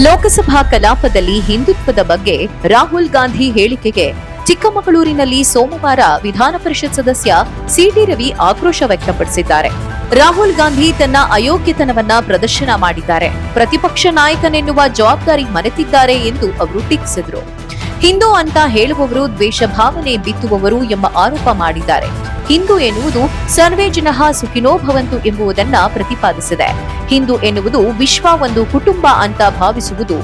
ಲೋಕಸಭಾ ಕಲಾಪದಲ್ಲಿ ಹಿಂದುತ್ವದ ಬಗ್ಗೆ ರಾಹುಲ್ ಗಾಂಧಿ ಹೇಳಿಕೆಗೆ ಚಿಕ್ಕಮಗಳೂರಿನಲ್ಲಿ ಸೋಮವಾರ ವಿಧಾನ ಪರಿಷತ್ ಸದಸ್ಯ ಸಿಟಿ ರವಿ ಆಕ್ರೋಶ ವ್ಯಕ್ತಪಡಿಸಿದ್ದಾರೆ. ರಾಹುಲ್ ಗಾಂಧಿ ತನ್ನ ಅಯೋಗ್ಯತನವನ್ನ ಪ್ರದರ್ಶನ ಮಾಡಿದ್ದಾರೆ, ಪ್ರತಿಪಕ್ಷ ನಾಯಕನೆನ್ನುವ ಜವಾಬ್ದಾರಿ ಮರೆತಿದ್ದಾರೆ ಎಂದು ಅವರು ಟೀಕಿಸಿದರು. ಹಿಂದೂ ಅಂತ ಹೇಳುವವರು ದ್ವೇಷ ಭಾವನೆ ಬಿತ್ತುವವರು ಎಂಬ ಆರೋಪ ಮಾಡಿದ್ದಾರೆ. ಹಿಂದೂ ಎನ್ನುವುದು ಸರ್ವೇ ಜನಃ ಸುಖಿನೋ ಭವಂತು ಎಂಬುದನ್ನ ಪ್ರತಿಪಾದಿಸಿದೆ. ಹಿಂದೂ ಎನ್ನುವುದು ವಿಶ್ವ ಒಂದು ಕುಟುಂಬ ಅಂತ ಭಾವಿಸುವುದು.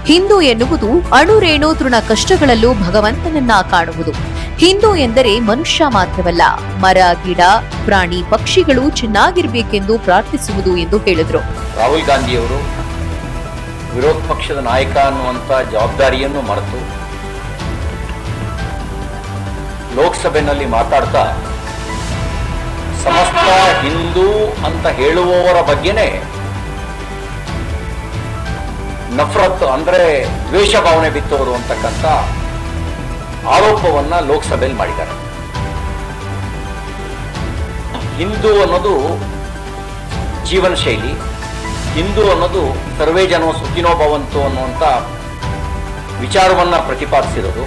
ಹಿಂದೂ ಎನ್ನುವುದು ಅಣುರೇಣು ತೃಣ ಕಷ್ಟಗಳಲ್ಲೂ ಭಗವಂತನನ್ನ ಕಾಣುವುದು. ಹಿಂದೂ ಎಂದರೆ ಮನುಷ್ಯ ಮಾತ್ರವಲ್ಲ, ಮರ ಗಿಡ ಪ್ರಾಣಿ ಪಕ್ಷಿಗಳು ಚೆನ್ನಾಗಿರ್ಬೇಕೆಂದು ಪ್ರಾರ್ಥಿಸುವುದು ಎಂದು ಹೇಳಿದರು. ರಾಹುಲ್ ಗಾಂಧಿಯವರು ವಿರೋಧ ಪಕ್ಷದ ನಾಯಕ ಅನ್ನುವಂಥ ಜವಾಬ್ದಾರಿಯನ್ನು ಮರೆತು ಲೋಕಸಭೆಯಲ್ಲಿ ಮಾತಾಡ್ತಾ ಸಮಸ್ತ ಹಿಂದೂ ಅಂತ ಹೇಳುವವರ ಬಗ್ಗೆನೇ ನಫರತ್ ಅಂದ್ರೆ ದ್ವೇಷ ಭಾವನೆ ಬಿತ್ತೋರು ಅಂತಕ್ಕಂಥ ಆರೋಪವನ್ನ ಲೋಕಸಭೆಯಲ್ಲಿ ಮಾಡಿದ್ದಾರೆ. ಹಿಂದೂ ಅನ್ನೋದು ಜೀವನ ಶೈಲಿ, ಹಿಂದೂ ಅನ್ನೋದು ಸರ್ವೇ ಜನ ಸುಖಿನೋ ಭವಂತು ಅನ್ನುವಂಥ ವಿಚಾರವನ್ನ ಪ್ರತಿಪಾದಿಸಿರೋದು.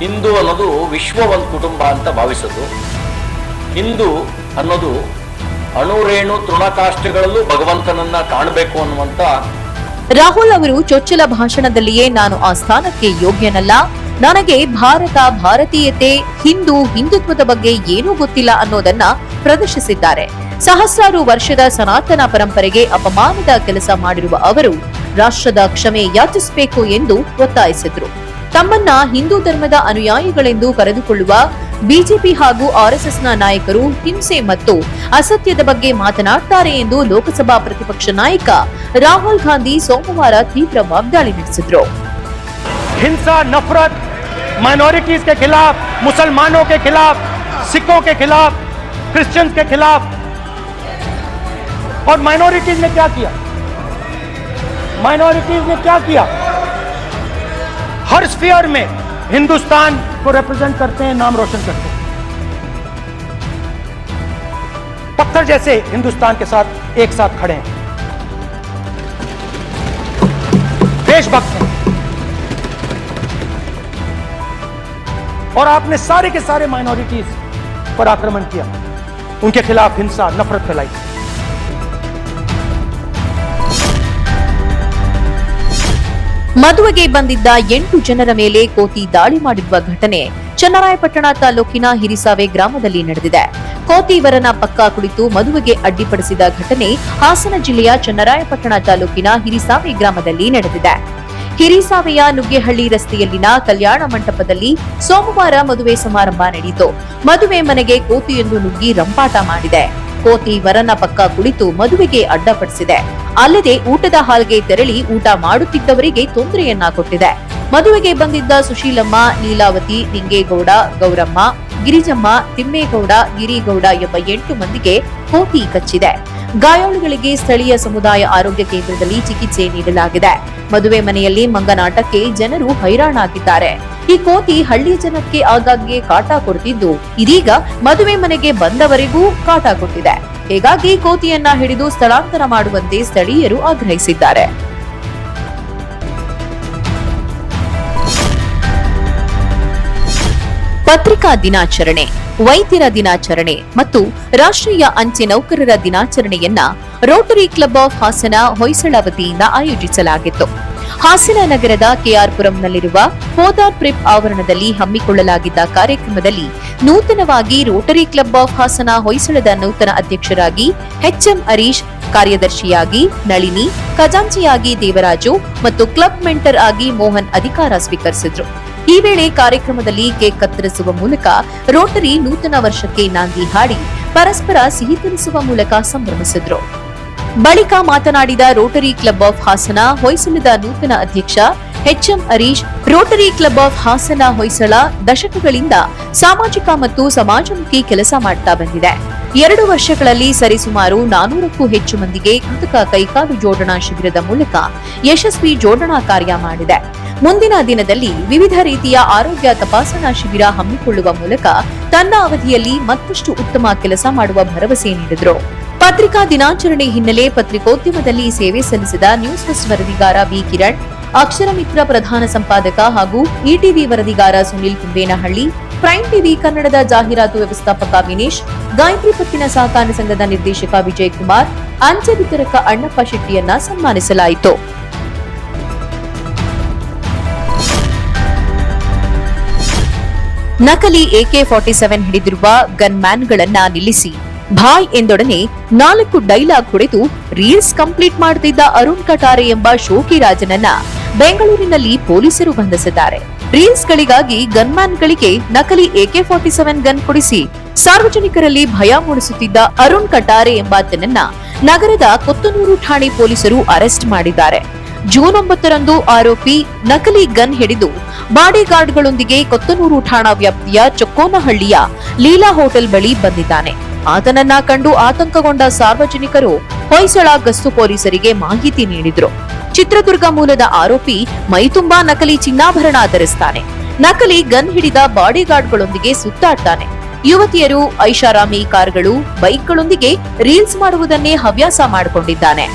ಹಿಂದೂ ಅನ್ನೋದು ವಿಶ್ವ ಒಂದು ಕುಟುಂಬ ಅಂತ ಭಾವಿಸೋದು. ಹಿಂದೂ ಅನ್ನೋದು ಅಣುರೇಣು ತೃಣಕಾಷ್ಟಗಳಲ್ಲೂ ಭಗವಂತನನ್ನ ಕಾಣಬೇಕು ಅನ್ನುವಂತ. ರಾಹುಲ್ ಅವರು ಚೊಚ್ಚಲ ಭಾಷಣದಲ್ಲಿಯೇ ನಾನು ಆ ಸ್ಥಾನಕ್ಕೆ ಯೋಗ್ಯನಲ್ಲ, ನನಗೆ ಭಾರತ ಭಾರತೀಯತೆ ಹಿಂದುತ್ವದ ಬಗ್ಗೆ ಏನೂ ಗೊತ್ತಿಲ್ಲ ಅನ್ನೋದನ್ನ ಪ್ರದರ್ಶಿಸಿದ್ದಾರೆ. ಸಹಸ್ರಾರು ವರ್ಷದ ಸನಾತನ ಪರಂಪರೆಗೆ ಅಪಮಾನದ ಕೆಲಸ ಮಾಡಿರುವ ಅವರು ರಾಷ್ಟ್ರದ ಕ್ಷಮೆ ಯಾಚಿಸಬೇಕು ಎಂದು ಒತ್ತಾಯಿಸಿದ್ರು. ತಮ್ಮನ್ನ ಹಿಂದೂ ಧರ್ಮದ ಅನುಯಾಯಿಗಳೆಂದು ಕರೆದುಕೊಳ್ಳುವ ಬಿಜೆಪಿ ಹಾಗೂ ಆರ್ಎಸ್ಎಸ್ನ ನಾಯಕರು ಹಿಂಸೆ ಮತ್ತು ಅಸತ್ಯದ ಬಗ್ಗೆ ಮಾತನಾಡ್ತಾರೆ ಎಂದು ಲೋಕಸಭಾ ಪ್ರತಿಪಕ್ಷ ನಾಯಕ ರಾಹುಲ್ ಗಾಂಧಿ ಸೋಮವಾರ ತೀವ್ರ ವಾಗ್ದಾಳಿ ನಡೆಸಿದ್ರು. हिंसा नफरत माइनॉरिटीज के खिलाफ, मुसलमानों के खिलाफ, सिखों के खिलाफ, क्रिश्चियंस के खिलाफ. और माइनॉरिटीज ने क्या किया? माइनॉरिटीज ने क्या किया? हर स्फीयर में हिंदुस्तान को रिप्रेजेंट करते हैं, नाम रोशन करते हैं. पत्थर जैसे हिंदुस्तान के साथ एक साथ खड़े हैं, देशभक्त हैं. और आपने सारे के सारे माइनॉरिटीज पर आक्रमण किया, उनके खिलाफ हिंसा नफरत फैलाई. ಮದುವೆಗೆ ಬಂದಿದ್ದ 8 ಜನರ ಮೇಲೆ ಕೋತಿ ದಾಳಿ ಮಾಡಿರುವ ಘಟನೆ ಚನ್ನರಾಯಪಟ್ಟಣ ತಾಲೂಕಿನ ಹಿರಿಸಾವೆ ಗ್ರಾಮದಲ್ಲಿ ನಡೆದಿದೆ. ಕೋತಿ ವರನ ಪಕ್ಕ ಕುಳಿತು ಮದುವೆಗೆ ಅಡ್ಡಿಪಡಿಸಿದ ಘಟನೆ ಹಾಸನ ಜಿಲ್ಲೆಯ ಚನ್ನರಾಯಪಟ್ಟಣ ತಾಲೂಕಿನ ಹಿರಿಸಾವೆ ಗ್ರಾಮದಲ್ಲಿ ನಡೆದಿದೆ. ಹಿರಿಸಾವೆಯ ನುಗ್ಗೆಹಳ್ಳಿ ರಸ್ತೆಯಲ್ಲಿನ ಕಲ್ಯಾಣ ಮಂಟಪದಲ್ಲಿ ಸೋಮವಾರ ಮದುವೆ ಸಮಾರಂಭ ನಡೆಯಿತು. ಮದುವೆ ಮನೆಗೆ ಕೋತಿಯೊಂದು ನುಗ್ಗಿ ರಂಪಾಟ ಮಾಡಿದೆ. ಕೋತಿ ವರನ ಪಕ್ಕ ಕುಳಿತು ಮದುವೆಗೆ ಅಡ್ಡಪಡಿಸಿದೆ. ಅಲ್ಲದೆ ಊಟದ ಹಾಲ್ಗೆ ತೆರಳಿ ಊಟ ಮಾಡುತ್ತಿದ್ದವರಿಗೆ ತೊಂದರೆಯನ್ನ ಕೊಟ್ಟಿದೆ. ಮದುವೆಗೆ ಬಂದಿದ್ದ ಸುಶೀಲಮ್ಮ, ಲೀಲಾವತಿ, ನಿಂಗೇಗೌಡ, ಗೌರಮ್ಮ, ಗಿರಿಜಮ್ಮ, ತಿಮ್ಮೇಗೌಡ, ಗಿರಿಗೌಡ ಎಂಬ 8 ಮಂದಿಗೆ ಕೋತಿ ಕಚ್ಚಿದೆ. ಗಾಯಾಳುಗಳಿಗೆ ಸ್ಥಳೀಯ ಸಮುದಾಯ ಆರೋಗ್ಯ ಕೇಂದ್ರದಲ್ಲಿ ಚಿಕಿತ್ಸೆ ನೀಡಲಾಗಿದೆ. ಮದುವೆ ಮನೆಯಲ್ಲಿ ಮಂಗನಾಟಕ್ಕೆ ಜನರು ಹೈರಾಣಾಗಿದ್ದಾರೆ. ಈ ಕೋತಿ ಹಳ್ಳಿ ಜನಕ್ಕೆ ಆಗಾಗ್ಗೆ ಕಾಟ ಕೊಡುತ್ತಿದ್ದು, ಇದೀಗ ಮದುವೆ ಮನೆಗೆ ಬಂದವರಿಗೂ ಕಾಟ ಕೊಟ್ಟಿದೆ. ಹೀಗಾಗಿ ಕೋತಿಯನ್ನ ಹಿಡಿದು ಸ್ಥಳಾಂತರ ಮಾಡುವಂತೆ ಸ್ಥಳೀಯರು ಆಗ್ರಹಿಸಿದ್ದಾರೆ. ಪತ್ರಿಕಾ ದಿನಾಚರಣೆ, ವೈದ್ಯರ ದಿನಾಚರಣೆ ಮತ್ತು ರಾಷ್ಟ್ರೀಯ ಅಂಚೆ ನೌಕರರ ದಿನಾಚರಣೆಯನ್ನ Rotary club of Hassan Hoysala ವತಿಯಿಂದ ಆಯೋಜಿಸಲಾಗಿತ್ತು. ಹಾಸನ ನಗರದ ಕೆಆರ್ಪುರಂನಲ್ಲಿರುವ ಪೋದಾರ್ ಪ್ರಿಪ್ ಆವರಣದಲ್ಲಿ ಹಮ್ಮಿಕೊಳ್ಳಲಾಗಿದ್ದ ಕಾರ್ಯಕ್ರಮದಲ್ಲಿ ನೂತನವಾಗಿ ರೋಟರಿ ಕ್ಲಬ್ ಆಫ್ ಹಾಸನ ಹೊಯ್ಸಳದ ನೂತನ ಅಧ್ಯಕ್ಷರಾಗಿ ಎಚ್ಎಂ ಹರೀಶ್, ಕಾರ್ಯದರ್ಶಿಯಾಗಿ ನಳಿನಿ, ಖಜಾಂಚಿಯಾಗಿ ದೇವರಾಜು ಮತ್ತು ಕ್ಲಬ್ ಮೆಂಟರ್ ಆಗಿ ಮೋಹನ್ ಅಧಿಕಾರ ಸ್ವೀಕರಿಸಿದ್ರು. ಈ ವೇಳೆ ಕಾರ್ಯಕ್ರಮದಲ್ಲಿ ಕೇಕ್ ಕತ್ತರಿಸುವ ಮೂಲಕ ರೋಟರಿ ನೂತನ ವರ್ಷಕ್ಕೆ ನಾಂದಿ ಹಾಡಿ ಪರಸ್ಪರ ಸಿಹಿ ತಿನ್ನಿಸುವ ಮೂಲಕ ಸಂಭ್ರಮಿಸಿದ್ರು. ಬಳಿಕ ಮಾತನಾಡಿದ ರೋಟರಿ ಕ್ಲಬ್ ಆಫ್ ಹಾಸನ ಹೊಯ್ಸಳದ ನೂತನ ಅಧ್ಯಕ್ಷ H M Harish, rotary club of Hassan Hoysala ದಶಕಗಳಿಂದ ಸಾಮಾಜಿಕ ಮತ್ತು ಸಮಾಜಮುಖಿ ಕೆಲಸ ಮಾಡ್ತಾ ಬಂದಿದೆ. 2 ವರ್ಷಗಳಲ್ಲಿ ಸರಿಸುಮಾರು 400ಕ್ಕೂ ಹೆಚ್ಚು ಮಂದಿಗೆ ಕೃತಕ ಕೈಕಾಲು ಜೋಡಣಾ ಶಿಬಿರದ ಮೂಲಕ ಯಶಸ್ವಿ ಜೋಡಣಾ ಕಾರ್ಯ ಮಾಡಿದೆ. ಮುಂದಿನ ದಿನದಲ್ಲಿ ವಿವಿಧ ರೀತಿಯ ಆರೋಗ್ಯ ತಪಾಸಣಾ ಶಿಬಿರ ಹಮ್ಮಿಕೊಳ್ಳುವ ಮೂಲಕ ತನ್ನ ಅವಧಿಯಲ್ಲಿ ಮತ್ತಷ್ಟು ಉತ್ತಮ ಕೆಲಸ ಮಾಡುವ ಭರವಸೆ ನೀಡಿದರು. ಪತ್ರಿಕಾ ದಿನಾಚರಣೆ ಹಿನ್ನೆಲೆ ಪತ್ರಿಕೋದ್ಯಮದಲ್ಲಿ ಸೇವೆ ಸಲ್ಲಿಸಿದ ನ್ಯೂಸ್ ಫಸ್ಟ್ ವರದಿಗಾರ ಬಿ ಕಿರಣ್, ಅಕ್ಷರ ಮಿತ್ರ ಪ್ರಧಾನ ಸಂಪಾದಕ ಹಾಗೂ ಇಟಿವಿ ವರದಿಗಾರ ಸುನಿಲ್ ಕುಂಬೇನಹಳ್ಳಿ, ಪ್ರೈಮ್ ಟಿವಿ ಕನ್ನಡದ ಜಾಹೀರಾತು ವ್ಯವಸ್ಥಾಪಕ ವಿನೇಶ್, ಗಾಯತ್ರಿ ಪತ್ತಿನ ಸಹಕಾರ ಸಂಘದ ನಿರ್ದೇಶಕ ವಿಜಯ್ ಕುಮಾರ್, ಅಂಚೆ ವಿತರಕ ಅಣ್ಣಪ್ಪ ಶೆಟ್ಟಿಯನ್ನ ಸನ್ಮಾನಿಸಲಾಯಿತು. ನಕಲಿ AK-47 ಹಿಡಿದಿರುವ ಗನ್ ಮ್ಯಾನ್ಗಳನ್ನ ನಿಲ್ಲಿಸಿ ಭಾಯ್ ಎಂದೊಡನೆ 4 ಡೈಲಾಗ್ ಹೊಡೆದು ರೀಲ್ಸ್ ಕಂಪ್ಲೀಟ್ ಮಾಡುತ್ತಿದ್ದ ಅರುಣ್ ಕಟಾರೆ ಎಂಬ ಶೋಕಿರಾಜನನ್ನ ಬೆಂಗಳೂರಿನಲ್ಲಿ ಪೊಲೀಸರು ಬಂಧಿಸಿದ್ದಾರೆ. ರೀಲ್ಸ್ಗಳಿಗಾಗಿ ಗನ್ಮ್ಯಾನ್ಗಳಿಗೆ ನಕಲಿ AK-47 ಗನ್ ಕೊಡಿಸಿ ಸಾರ್ವಜನಿಕರಲ್ಲಿ ಭಯ ಮೂಡಿಸುತ್ತಿದ್ದ ಅರುಣ್ ಕಟಾರೆ ಎಂಬಾತನನ್ನ ನಗರದ ಕೊತ್ತನೂರು ಠಾಣೆ ಪೊಲೀಸರು ಅರೆಸ್ಟ್ ಮಾಡಿದ್ದಾರೆ. ಜೂನ್ 9ರಂದು ಆರೋಪಿ ನಕಲಿ ಗನ್ ಹಿಡಿದು ಬಾಡಿಗಾರ್ಡ್ಗಳೊಂದಿಗೆ ಕೊತ್ತನೂರು ಠಾಣಾ ವ್ಯಾಪ್ತಿಯ ಚೊಕ್ಕೋನಹಳ್ಳಿಯ ಲೀಲಾ ಹೋಟೆಲ್ ಬಳಿ ಬಂದಿದ್ದಾನೆ. ಆತನನ್ನ ಕಂಡು ಆತಂಕಗೊಂಡ ಸಾರ್ವಜನಿಕರು ಹೊಯ್ಸಳ ಗಸ್ತು ಪೊಲೀಸರಿಗೆ ಮಾಹಿತಿ ನೀಡಿದ್ರು. ಚಿತ್ರದುರ್ಗ ಮೂಲದ ಆರೋಪಿ ಮೈತುಂಬಾ ನಕಲಿ ಚಿನ್ನಾಭರಣ ಧರಿಸ್ತಾನೆ. ನಕಲಿ ಗನ್ ಹಿಡಿದ ಬಾಡಿಗಾರ್ಡ್ಗಳೊಂದಿಗೆ ಸುತ್ತಾಡ್ತಾನೆ. ಯುವತಿಯರು ಐಷಾರಾಮಿ ಕಾರ್ಗಳು, ಬೈಕ್ಗಳೊಂದಿಗೆ ರೀಲ್ಸ್ ಮಾಡುವುದನ್ನೇ ಹವ್ಯಾಸ ಮಾಡಿಕೊಂಡಿದ್ದಾನೆ.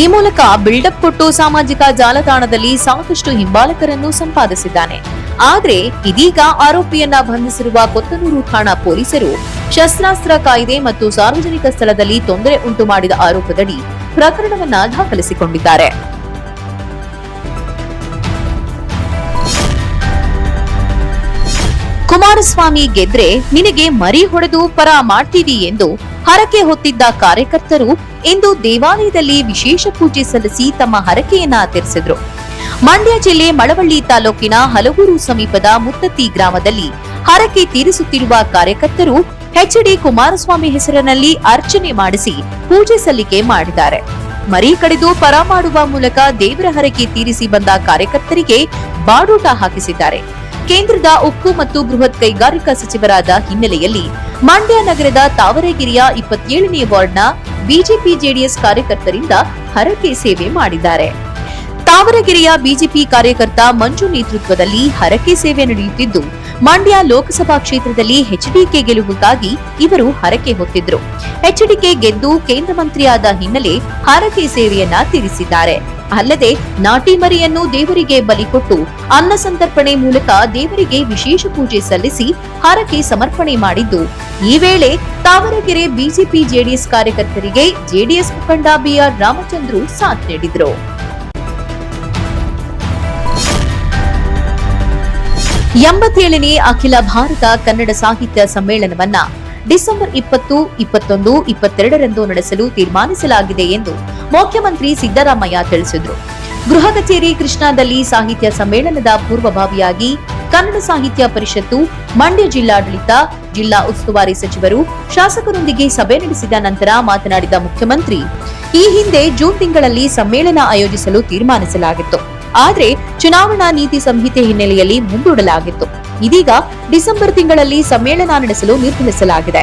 ಈ ಮೂಲಕ ಬಿಲ್ಡಪ್ ಕೊಟ್ಟು ಸಾಮಾಜಿಕ ಜಾಲತಾಣದಲ್ಲಿ ಸಾಕಷ್ಟು ಹಿಂಬಾಲಕರನ್ನು ಸಂಪಾದಿಸಿದ್ದಾನೆ. ಆದ್ರೆ ಇದೀಗ ಆರೋಪಿಯನ್ನ ಬಂಧಿಸಿರುವ ಕೊತ್ತನೂರು ಠಾಣಾ ಪೊಲೀಸರು ಶಸ್ತ್ರಾಸ್ತ್ರ ಕಾಯ್ದೆ ಮತ್ತು ಸಾರ್ವಜನಿಕ ಸ್ಥಳದಲ್ಲಿ ತೊಂದರೆ ಉಂಟು ಮಾಡಿದ ಆರೋಪದಡಿ ಪ್ರಕರಣವನ್ನ ದಾಖಲಿಸಿಕೊಂಡಿದ್ದಾರೆ. ಕುಮಾರಸ್ವಾಮಿ ಗೆದ್ರೆ ನಿನಗೆ ಮರಿ ಹೊಡೆದು ಪರ ಮಾಡ್ತೀವಿ ಎಂದು ಹರಕೆ ಹೊತ್ತಿದ್ದ ಕಾರ್ಯಕರ್ತರು ಇಂದು ದೇವಾಲಯದಲ್ಲಿ ವಿಶೇಷ ಪೂಜೆ ಸಲ್ಲಿಸಿ ತಮ್ಮ ಹರಕೆಯನ್ನ ತೀರಿಸಿದ್ರು. ಮಂಡ್ಯ ಜಿಲ್ಲೆ ಮಳವಳ್ಳಿ ತಾಲೂಕಿನ ಹಲಗೂರು ಸಮೀಪದ ಮುತ್ತತ್ತಿ ಗ್ರಾಮದಲ್ಲಿ ಹರಕೆ ತೀರಿಸುತ್ತಿರುವ ಕಾರ್ಯಕರ್ತರು ಎಚ್.ಡಿ. ಕುಮಾರಸ್ವಾಮಿ ಹೆಸರಿನಲ್ಲಿ ಅರ್ಚನೆ ಮಾಡಿಸಿ ಪೂಜೆ ಸಲ್ಲಿಕೆ ಮಾಡಿದ್ದಾರೆ. ಮರಿ ಕಡಿದು ಪರ ಮಾಡುವ ಮೂಲಕ ದೇವರ ಹರಕೆ ತೀರಿಸಿ ಬಂದ ಕಾರ್ಯಕರ್ತರಿಗೆ ಬಾಡೂಟ ಹಾಕಿಸಿದ್ದಾರೆ. ಕೇಂದ್ರದ ಉಕ್ಕು ಮತ್ತು ಬೃಹತ್ ಕೈಗಾರಿಕಾ ಸಚಿವರಾದ ಹಿನ್ನೆಲೆಯಲ್ಲಿ ಮಂಡ್ಯ ನಗರದ ತಾವರೆಗಿರಿಯ 27ನೇ ವಾರ್ಡ್ನ ಬಿಜೆಪಿ ಜೆಡಿಎಸ್ ಕಾರ್ಯಕರ್ತರಿಂದ ಹರಕೆ ಸೇವೆ ಮಾಡಿದ್ದಾರೆ. ತಾವರೆಗಿರಿಯ ಬಿಜೆಪಿ ಕಾರ್ಯಕರ್ತ ಮಂಜು ನೇತೃತ್ವದಲ್ಲಿ ಹರಕೆ ಸೇವೆ ನಡೆಯುತ್ತಿದ್ದು, ಮಂಡ್ಯ ಲೋಕಸಭಾ ಕ್ಷೇತ್ರದಲ್ಲಿ ಎಚ್ಡಿಕೆ ಗೆಲುವಿಗಾಗಿ ಇವರು ಹರಕೆ ಹೊತ್ತಿದ್ರು. ಎಚ್ಡಿಕೆ ಗೆದ್ದು ಕೇಂದ್ರ ಮಂತ್ರಿಯಾದ ಹಿನ್ನೆಲೆ ಹರಕೆ ಸೇವೆಯನ್ನ ತೀರಿಸಿದ್ದಾರೆ. ಅಲ್ಲದೆ ನಾಟಿ ಮರಿಯನ್ನು ದೇವರಿಗೆ ಬಲಿ ಕೊಟ್ಟು ಅನ್ನ ಸಂತರ್ಪಣೆ ಮೂಲಕ ದೇವರಿಗೆ ವಿಶೇಷ ಪೂಜೆ ಸಲ್ಲಿಸಿ ಹರಕೆ ಸಮರ್ಪಣೆ ಮಾಡಿದ್ದು, ಈ ವೇಳೆ ತಾವರೆಕೆರೆ ಬಿಜೆಪಿ ಜೆಡಿಎಸ್ ಕಾರ್ಯಕರ್ತರಿಗೆ ಜೆಡಿಎಸ್ ಮುಖಂಡ ಬಿಆರ್ ರಾಮಚಂದ್ರು ಸಾಥ್ ನೀಡಿದ್ರು. ಎಂಬತ್ತೇಳನೇ ಅಖಿಲ ಭಾರತ ಕನ್ನಡ ಸಾಹಿತ್ಯ ಸಮ್ಮೇಳನವನ್ನ ಡಿಸೆಂಬರ್ 20, 21, 22ರಂದು ನಡೆಸಲು ತೀರ್ಮಾನಿಸಲಾಗಿದೆ ಎಂದು ಮುಖ್ಯಮಂತ್ರಿ ಸಿದ್ದರಾಮಯ್ಯ ತಿಳಿಸಿದರು. ಗೃಹ ಕಚೇರಿ ಕೃಷ್ಣಾದಲ್ಲಿ ಸಾಹಿತ್ಯ ಸಮ್ಮೇಳನದ ಪೂರ್ವಭಾವಿಯಾಗಿ ಕನ್ನಡ ಸಾಹಿತ್ಯ ಪರಿಷತ್ತು, ಮಂಡ್ಯ ಜಿಲ್ಲಾಡಳಿತ, ಜಿಲ್ಲಾ ಉಸ್ತುವಾರಿ ಸಚಿವರು, ಶಾಸಕರೊಂದಿಗೆ ಸಭೆ ನಡೆಸಿದ ನಂತರ ಮಾತನಾಡಿದ ಮುಖ್ಯಮಂತ್ರಿ, ಈ ಹಿಂದೆ ಜೂನ್ ತಿಂಗಳಲ್ಲಿ ಸಮ್ಮೇಳನ ಆಯೋಜಿಸಲು ತೀರ್ಮಾನಿಸಲಾಗಿತ್ತು. ಆದರೆ ಚುನಾವಣಾ ನೀತಿ ಸಂಹಿತೆ ಹಿನ್ನೆಲೆಯಲ್ಲಿ ಮುಂದೂಡಲಾಗಿತ್ತು. ಇದೀಗ ಡಿಸೆಂಬರ್ ತಿಂಗಳಲ್ಲಿ ಸಮ್ಮೇಳನ ನಡೆಸಲು ನಿರ್ಧರಿಸಲಾಗಿದೆ.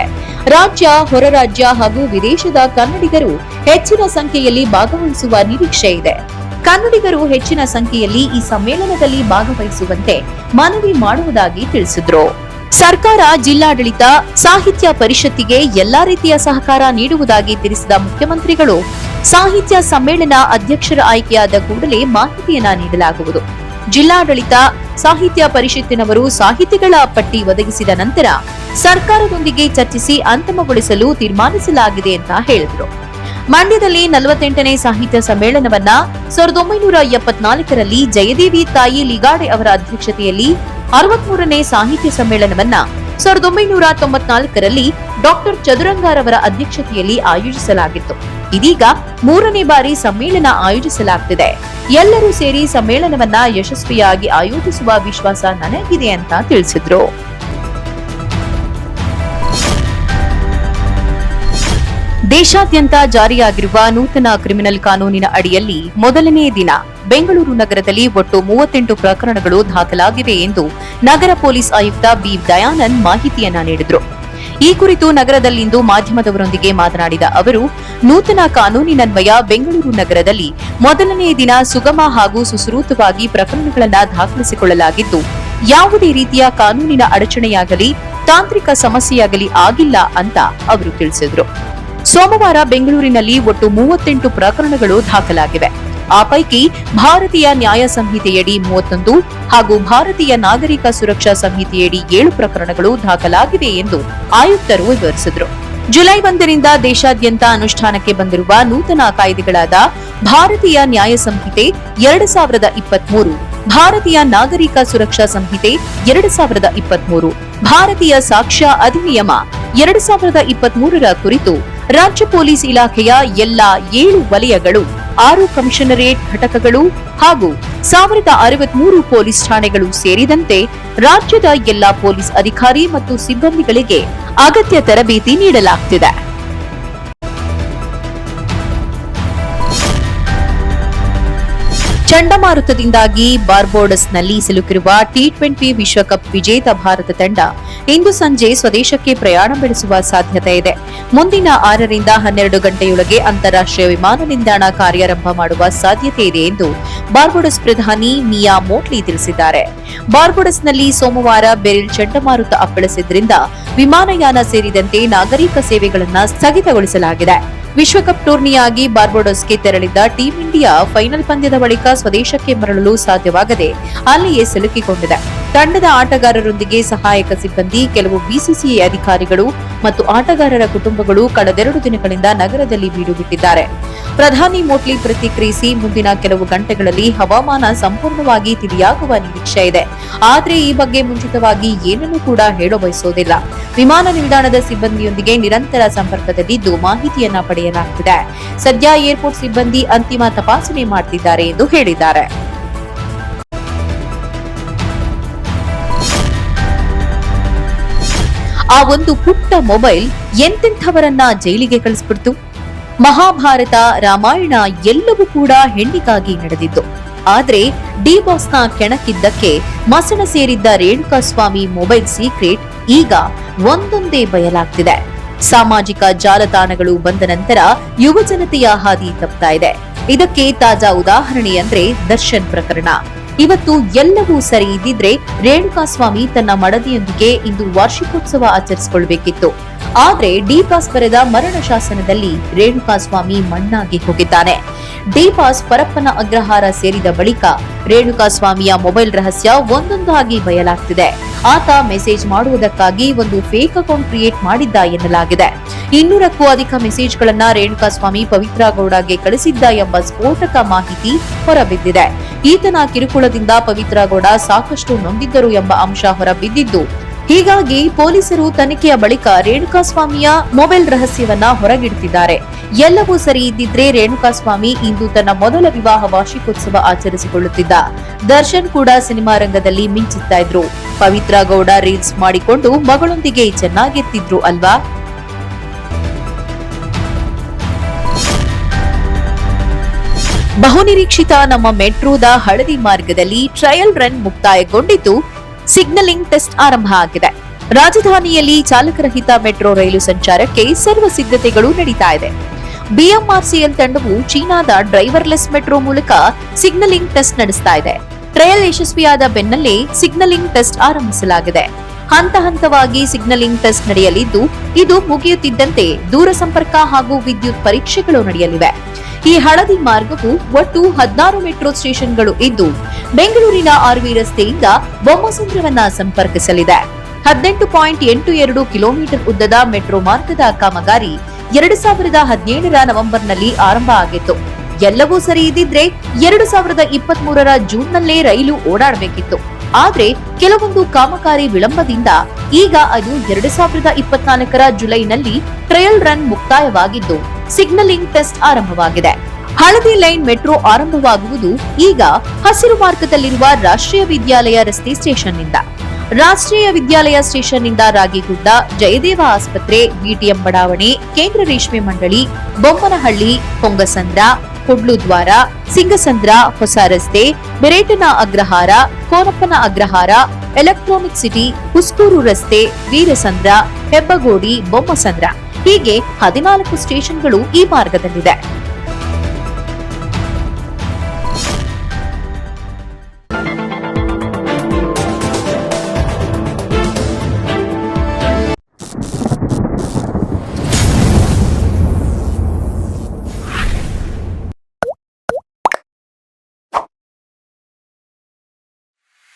ರಾಜ್ಯ, ಹೊರ ರಾಜ್ಯ ಹಾಗೂ ವಿದೇಶದ ಕನ್ನಡಿಗರು ಹೆಚ್ಚಿನ ಸಂಖ್ಯೆಯಲ್ಲಿ ಭಾಗವಹಿಸುವ ನಿರೀಕ್ಷೆ ಇದೆ. ಕನ್ನಡಿಗರು ಹೆಚ್ಚಿನ ಸಂಖ್ಯೆಯಲ್ಲಿ ಈ ಸಮ್ಮೇಳನದಲ್ಲಿ ಭಾಗವಹಿಸುವಂತೆ ಮನವಿ ಮಾಡುವುದಾಗಿ ತಿಳಿಸಿದ್ರು. ಸರ್ಕಾರ, ಜಿಲ್ಲಾಡಳಿತ, ಸಾಹಿತ್ಯ ಪರಿಷತ್ತಿಗೆ ಎಲ್ಲಾ ರೀತಿಯ ಸಹಕಾರ ನೀಡುವುದಾಗಿ ತಿಳಿಸಿದ ಮುಖ್ಯಮಂತ್ರಿಗಳು, ಸಾಹಿತ್ಯ ಸಮ್ಮೇಳನ ಅಧ್ಯಕ್ಷರ ಆಯ್ಕೆಯಾದ ಕೂಡಲೇ ಮಾಹಿತಿಯನ್ನ ನೀಡಲಾಗುವುದು. ಜಿಲ್ಲಾಡಳಿತ, ಸಾಹಿತ್ಯ ಪರಿಷತ್ತಿನವರು ಸಾಹಿತಿಗಳ ಪಟ್ಟಿ ಒದಗಿಸಿದ ನಂತರ ಸರ್ಕಾರದೊಂದಿಗೆ ಚರ್ಚಿಸಿ ಅಂತಿಮಗೊಳಿಸಲು ತೀರ್ಮಾನಿಸಲಾಗಿದೆ ಅಂತ ಹೇಳಿದರು. ಮಂಡ್ಯದಲ್ಲಿ 48ನೇ ಸಾಹಿತ್ಯ ಸಮ್ಮೇಳನವನ್ನ 1974ರಲ್ಲಿ ಜಯದೇವಿ ತಾಯಿ ಲಿಗಾಡೆ ಅವರ ಅಧ್ಯಕ್ಷತೆಯಲ್ಲಿ, 63ನೇ ಸಾಹಿತ್ಯ ಸಮ್ಮೇಳನವನ್ನ 1994ರಲ್ಲಿ ಡಾಕ್ಟರ್ ಚದುರಂಗಾರವರ ಅಧ್ಯಕ್ಷತೆಯಲ್ಲಿ ಆಯೋಜಿಸಲಾಗಿತ್ತು. ಇದೀಗ 3ನೇ ಬಾರಿ ಸಮ್ಮೇಳನ ಆಯೋಜಿಸಲಾಗುತ್ತಿದೆ. ಎಲ್ಲರೂ ಸೇರಿ ಸಮ್ಮೇಳನವನ್ನ ಯಶಸ್ವಿಯಾಗಿ ಆಯೋಜಿಸುವ ವಿಶ್ವಾಸ ನನಗಿದೆ ಅಂತ ತಿಳಿಸಿದ್ರು. ದೇಶಾದ್ಯಂತ ಜಾರಿಯಾಗಿರುವ ನೂತನ ಕ್ರಿಮಿನಲ್ ಕಾನೂನಿನ ಅಡಿಯಲ್ಲಿ ಮೊದಲನೇ ದಿನ ಬೆಂಗಳೂರು ನಗರದಲ್ಲಿ ಒಟ್ಟು 38 ಪ್ರಕರಣಗಳು ದಾಖಲಾಗಿವೆ ಎಂದು ನಗರ ಪೊಲೀಸ್ ಆಯುಕ್ತ ಬಿ ದಯಾನಂದ್ ಮಾಹಿತಿಯನ್ನ ನೀಡಿದರು. ಈ ಕುರಿತು ನಗರದಲ್ಲಿಂದು ಮಾಧ್ಯಮದವರೊಂದಿಗೆ ಮಾತನಾಡಿದ ಅವರು, ನೂತನ ಕಾನೂನಿನನ್ವಯ ಬೆಂಗಳೂರು ನಗರದಲ್ಲಿ ಮೊದಲನೇ ದಿನ ಸುಗಮ ಹಾಗೂ ಸುಸೂತ್ರವಾಗಿ ಪ್ರಕರಣಗಳನ್ನು ದಾಖಲಿಸಿಕೊಳ್ಳಲಾಗಿದ್ದು, ಯಾವುದೇ ರೀತಿಯ ಕಾನೂನಿನ ಅಡಚಣೆಯಾಗಲಿ ತಾಂತ್ರಿಕ ಸಮಸ್ಯೆಯಾಗಲಿ ಆಗಿಲ್ಲ ಅಂತ ಅವರು ತಿಳಿಸಿದರು. ಸೋಮವಾರ ಬೆಂಗಳೂರಿನಲ್ಲಿ ಒಟ್ಟು 38 ಪ್ರಕರಣಗಳು ದಾಖಲಾಗಿವೆ. ಆ ಪೈಕಿ ಭಾರತೀಯ ನ್ಯಾಯ ಸಂಹಿತೆಯಡಿ 31 ಹಾಗೂ ಭಾರತೀಯ ನಾಗರಿಕ ಸುರಕ್ಷಾ ಸಂಹಿತೆಯಡಿ 7 ಪ್ರಕರಣಗಳು ದಾಖಲಾಗಿವೆ ಎಂದು ಆಯುಕ್ತರು ವಿವರಿಸಿದರು. ಜುಲೈ 1ರಿಂದ ದೇಶಾದ್ಯಂತ ಅನುಷ್ಠಾನಕ್ಕೆ ಬಂದಿರುವ ನೂತನ ಕಾಯ್ದೆಗಳಾದ ಭಾರತೀಯ ನ್ಯಾಯ ಸಂಹಿತೆ 2023, ಭಾರತೀಯ ನಾಗರಿಕ ಸುರಕ್ಷಾ ಸಂಹಿತೆ 2023, ಭಾರತೀಯ ಸಾಕ್ಷ್ಯ ಅಧಿನಿಯಮ 2023ರ ಕುರಿತು ರಾಜ್ಯ ಪೊಲೀಸ್ ಇಲಾಖೆಯ ಎಲ್ಲಾ 7 ವಲಯಗಳು, 6 ಕಮಿಷನರೇಟ್ ಘಟಕಗಳು ಹಾಗೂ 1063 ಪೊಲೀಸ್ ಠಾಣೆಗಳು ಸೇರಿದಂತೆ ರಾಜ್ಯದ ಎಲ್ಲಾ ಪೊಲೀಸ್ ಅಧಿಕಾರಿ ಮತ್ತು ಸಿಬ್ಬಂದಿಗಳಿಗೆ ಅಗತ್ಯ ತರಬೇತಿ ನೀಡಲಾಗುತ್ತಿದೆ. ಚಂಡಮಾರುತದಿಂದಾಗಿ ಬಾರ್ಬಡೋಸ್ನಲ್ಲಿ ಸಿಲುಕಿರುವ ಟಿ20 ವಿಶ್ವಕಪ್ ವಿಜೇತ ಭಾರತ ತಂಡ ಇಂದು ಸಂಜೆ ಸ್ವದೇಶಕ್ಕೆ ಪ್ರಯಾಣ ಬೆಳೆಸುವ ಸಾಧ್ಯತೆ ಇದೆ. ಮುಂದಿನ 6ರಿಂದ 12 ಗಂಟೆಯೊಳಗೆ ಅಂತಾರಾಷ್ಟ್ರೀಯ ವಿಮಾನ ನಿಲ್ದಾಣ ಕಾರ್ಯಾರಂಭ ಮಾಡುವ ಸಾಧ್ಯತೆ ಇದೆ ಎಂದು ಬಾರ್ಬಡೋಸ್ ಪ್ರಧಾನಿ ಮಿಯಾ ಮೋಟ್ಲಿ ತಿಳಿಸಿದ್ದಾರೆ. ಬಾರ್ಬಡೋಸ್ನಲ್ಲಿ ಸೋಮವಾರ ಬೆರಿಲ್ ಚಂಡಮಾರುತ ಅಪ್ಪಳಿಸಿದ್ರಿಂದ ವಿಮಾನಯಾನ ಸೇರಿದಂತೆ ನಾಗರಿಕ ಸೇವೆಗಳನ್ನು ಸ್ಥಗಿತಗೊಳಿಸಲಾಗಿದೆ. ವಿಶ್ವಕಪ್ ಟೂರ್ನಿಯಾಗಿ ಬಾರ್ಬಡೋಸ್ಗೆ ತೆರಳಿದ್ದ ಟೀಂ ಇಂಡಿಯಾ ಫೈನಲ್ ಪಂದ್ಯದ ಬಳಿಕ ಸ್ವದೇಶಕ್ಕೆ ಮರಳಲು ಸಾಧ್ಯವಾಗದೆ ಅಲ್ಲಿಯೇ ಸಿಲುಕಿಕೊಂಡಿದೆ. ತಂಡದ ಆಟಗಾರರೊಂದಿಗೆ ಸಹಾಯಕ ಸಿಬ್ಬಂದಿ, ಕೆಲವು ಬಿಸಿಸಿಐ ಅಧಿಕಾರಿಗಳು ಮತ್ತು ಆಟಗಾರರ ಕುಟುಂಬಗಳು ಕಳೆದೆರಡು ದಿನಗಳಿಂದ ನಗರದಲ್ಲಿ ಬೀಡು ಬಿಟ್ಟಿದ್ದಾರೆ. ಪ್ರಧಾನಿ ಮೋಟ್ಲಿ ಪ್ರತಿಕ್ರಿಯಿಸಿ, ಮುಂದಿನ ಕೆಲವು ಗಂಟೆಗಳಲ್ಲಿ ಹವಾಮಾನ ಸಂಪೂರ್ಣವಾಗಿ ತಿಳಿಯಾಗುವ ನಿರೀಕ್ಷೆ ಇದೆ. ಆದರೆ ಈ ಬಗ್ಗೆ ಮುಂಚಿತವಾಗಿ ಏನನ್ನೂ ಕೂಡ ಹೇಳ ಬಯಸೋದಿಲ್ಲ. ವಿಮಾನ ನಿಲ್ದಾಣದ ಸಿಬ್ಬಂದಿಯೊಂದಿಗೆ ನಿರಂತರ ಸಂಪರ್ಕದಲ್ಲಿದ್ದು ಮಾಹಿತಿಯನ್ನ ಪಡೆಯಲಾಗುತ್ತಿದೆ. ಸದ್ಯ ಏರ್ಪೋರ್ಟ್ ಸಿಬ್ಬಂದಿ ಅಂತಿಮ ತಪಾಸಣೆ ಮಾಡುತ್ತಿದ್ದಾರೆ ಎಂದು ಹೇಳಿದ್ದಾರೆ. ಆ ಒಂದು ಪುಟ್ಟ ಮೊಬೈಲ್ ಎಂತೆಂಥವರನ್ನ ಜೈಲಿಗೆ ಕಳಿಸ್ಬಿಡ್ತು. ಮಹಾಭಾರತ, ರಾಮಾಯಣ ಎಲ್ಲವೂ ಕೂಡ ಹೆಣ್ಣಿಗಾಗಿ ನಡೆದಿದ್ದು. ಆದ್ರೆ ಡಿ ಬಾಸ್ನ ಕೆಣಕಿದ್ದಕ್ಕೆ ಮಸಣ ಸೇರಿದ್ದ ರೇಣುಕಾಸ್ವಾಮಿ ಮೊಬೈಲ್ ಸೀಕ್ರೆಟ್ ಈಗ ಒಂದೊಂದೇ ಬಯಲಾಗ್ತಿದೆ. ಸಾಮಾಜಿಕ ಜಾಲತಾಣಗಳು ಬಂದ ನಂತರ ಯುವ ಜನತೆಯ ಹಾದಿ ತಪ್ತಾ ಇದೆ. ಇದಕ್ಕೆ ತಾಜಾ ಉದಾಹರಣೆ ಅಂದ್ರೆ ದರ್ಶನ್ ಪ್ರಕರಣ. ಇವತ್ತು ಎಲ್ಲವೂ ಸರಿ ಇದ್ದಿದ್ರೆ ರೇಣುಕಾಸ್ವಾಮಿ ತನ್ನ ಮಡದಿಯೊಂದಿಗೆ ಇಂದು ವಾರ್ಷಿಕೋತ್ಸವ ಆಚರಿಸಿಕೊಳ್ಬೇಕಿತ್ತು. ಆದ್ರೆ ಡಿ ಬಾಸ್ ಬರೆದ ಮರಣ ಶಾಸನದಲ್ಲಿ ರೇಣುಕಾಸ್ವಾಮಿ ಮಣ್ಣಾಗಿ ಹೋಗಿದ್ದಾನೆ. ಡಿ ಬಾಸ್ ಪರಪ್ಪನ ಅಗ್ರಹಾರ ಸೇರಿದ ಬಳಿಕ ರೇಣುಕಾಸ್ವಾಮಿಯ ಮೊಬೈಲ್ ರಹಸ್ಯ ಒಂದೊಂದಾಗಿ ಬಯಲಾಗ್ತಿದೆ. ಆತ ಮೆಸೇಜ್ ಮಾಡುವುದಕ್ಕಾಗಿ ಒಂದು ಫೇಕ್ ಅಕೌಂಟ್ ಕ್ರಿಯೇಟ್ ಮಾಡಿದ್ದ ಎನ್ನಲಾಗಿದೆ. 200ಕ್ಕೂ ಅಧಿಕ ಮೆಸೇಜ್ಗಳನ್ನ ರೇಣುಕಾಸ್ವಾಮಿ ಪವಿತ್ರ ಗೌಡಗೆ ಕಳಿಸಿದ್ದ ಎಂಬ ಸ್ಫೋಟಕ ಮಾಹಿತಿ ಹೊರಬಿದ್ದಿದೆ. ಈತನ ಕಿರುಕುಳದಿಂದ ಪವಿತ್ರ ಗೌಡ ಸಾಕಷ್ಟು ನೊಂದಿದ್ದರು ಎಂಬ ಅಂಶ ಹೊರಬಿದ್ದಿದ್ದು, ಹೀಗಾಗಿ ಪೊಲೀಸರು ತನಿಖೆಯ ಬಳಿಕ ರೇಣುಕಾಸ್ವಾಮಿಯ ಮೊಬೈಲ್ ರಹಸ್ಯವನ್ನ ಹೊರಗಿಡುತ್ತಿದ್ದಾರೆ. ಎಲ್ಲವೂ ಸರಿ ಇದ್ದಿದ್ರೆ ರೇಣುಕಾಸ್ವಾಮಿ ಇಂದು ತನ್ನ ಮೊದಲ ವಿವಾಹ ವಾರ್ಷಿಕೋತ್ಸವ ಆಚರಿಸಿಕೊಳ್ಳುತ್ತಿದ್ದ. ದರ್ಶನ್ ಕೂಡ ಸಿನಿಮಾ ರಂಗದಲ್ಲಿ ಮಿಂಚುತ್ತಾ ಇದ್ರು. ಪವಿತ್ರ ಗೌಡ ರೀಲ್ಸ್ ಮಾಡಿಕೊಂಡು ಮಗಳೊಂದಿಗೆ ಚೆನ್ನಾಗಿರ್ತಿದ್ರು ಅಲ್ವಾ? ಬಹುನಿರೀಕ್ಷಿತ ನಮ್ಮ ಮೆಟ್ರೋದ ಹಳದಿ ಮಾರ್ಗದಲ್ಲಿ ಟ್ರಯಲ್ ರನ್ ಮುಕ್ತಾಯಗೊಂಡಿದ್ದು, ಸಿಗ್ನಲಿಂಗ್ ಟೆಸ್ಟ್ ಆರಂಭ ಆಗಿದೆ. ರಾಜಧಾನಿಯಲ್ಲಿ ಚಾಲಕರಹಿತ ಮೆಟ್ರೋ ರೈಲು ಸಂಚಾರಕ್ಕೆ ಸರ್ವ ಸಿದ್ಧತೆಗಳು ನಡೀತಾ ಇದೆ. ಬಿಎಂಆರ್ಸಿಎಲ್ ತಂಡವು ಚೀನಾದ ಡ್ರೈವರ್ಲೆಸ್ ಮೆಟ್ರೋ ಮೂಲಕ ಸಿಗ್ನಲಿಂಗ್ ಟೆಸ್ಟ್ ನಡೆಸ್ತಾ ಇದೆ. ಟ್ರಯಲ್ ಯಶಸ್ವಿಯಾದ ಬೆನ್ನಲ್ಲೇ ಸಿಗ್ನಲಿಂಗ್ ಟೆಸ್ಟ್ ಆರಂಭಿಸಲಾಗಿದೆ. ಹಂತ ಹಂತವಾಗಿ ಸಿಗ್ನಲಿಂಗ್ ಟೆಸ್ಟ್ ನಡೆಯಲಿದ್ದು, ಇದು ಮುಗಿಯುತ್ತಿದ್ದಂತೆ ದೂರ ಸಂಪರ್ಕ ಹಾಗೂ ವಿದ್ಯುತ್ ಪರೀಕ್ಷೆಗಳು ನಡೆಯಲಿವೆ. ಈ ಹಳದಿ ಮಾರ್ಗವು ಒಟ್ಟು 16 ಮೆಟ್ರೋ ಸ್ಟೇಷನ್ಗಳು ಇದ್ದು, ಬೆಂಗಳೂರಿನ ಆರ್ವಿ ರಸ್ತೆಯಿಂದ ಬೊಮ್ಮಸಂದ್ರವನ್ನ ಸಂಪರ್ಕಿಸಲಿದೆ. 18.82 ಕಿಲೋಮೀಟರ್ ಉದ್ದದ ಮೆಟ್ರೋ ಮಾರ್ಗದ ಕಾಮಗಾರಿ 2017ರ ನವೆಂಬರ್ನಲ್ಲಿ ಆರಂಭ ಆಗಿತ್ತು. ಎಲ್ಲವೂ ಸರಿ ಇದ್ದಿದ್ರೆ 2023ರ ಜೂನ್ನಲ್ಲೇ ರೈಲು ಓಡಾಡಬೇಕಿತ್ತು. ಆದ್ರೆ ಕೆಲವೊಂದು ಕಾಮಗಾರಿ ವಿಳಂಬದಿಂದ ಈಗ ಅದು 2024ರ ಜುಲೈನಲ್ಲಿ ಟ್ರಯಲ್ ರನ್ ಮುಕ್ತಾಯವಾಗಿದ್ದು, ಸಿಗ್ನಲಿಂಗ್ ಟೆಸ್ಟ್ ಆರಂಭವಾಗಿದೆ. ಹಳದಿ ಲೈನ್ ಮೆಟ್ರೋ ಆರಂಭವಾಗುವುದು ಈಗ ಹಸಿರು ಮಾರ್ಗದಲ್ಲಿರುವ ರಾಷ್ಟ್ರೀಯ ವಿದ್ಯಾಲಯ ರಸ್ತೆ ಸ್ಟೇಷನ್ನಿಂದ. ರಾಷ್ಟ್ರೀಯ ವಿದ್ಯಾಲಯ ಸ್ಟೇಷನ್ನಿಂದ ರಾಗಿಗುಡ್ಡ, ಜಯದೇವ ಆಸ್ಪತ್ರೆ, ಬಿಟಿಎಂ ಬಡಾವಣೆ, ಕೇಂದ್ರ ರೇಷ್ಮೆ ಮಂಡಳಿ, ಬೊಮ್ಮನಹಳ್ಳಿ, ಹೊಂಗಸಂದ್ರ, ಕೊಡ್ಲುದ್ವಾರ, ಸಿಂಗಸಂದ್ರ, ಹೊಸ ರಸ್ತೆ, ಬೆರೇಟನ ಅಗ್ರಹಾರ, ಕೋನಪ್ಪನ ಅಗ್ರಹಾರ, ಎಲೆಕ್ಟ್ರಾನಿಕ್ ಸಿಟಿ, ಹುಸ್ಕೂರು ರಸ್ತೆ, ವೀರಸಂದ್ರ, ಹೆಬ್ಬಗೋಡಿ, ಬೊಮ್ಮಸಂದ್ರ ಹೀಗೆ 14 ಸ್ಟೇಷನ್ಗಳು ಈ ಮಾರ್ಗದಲ್ಲಿದೆ.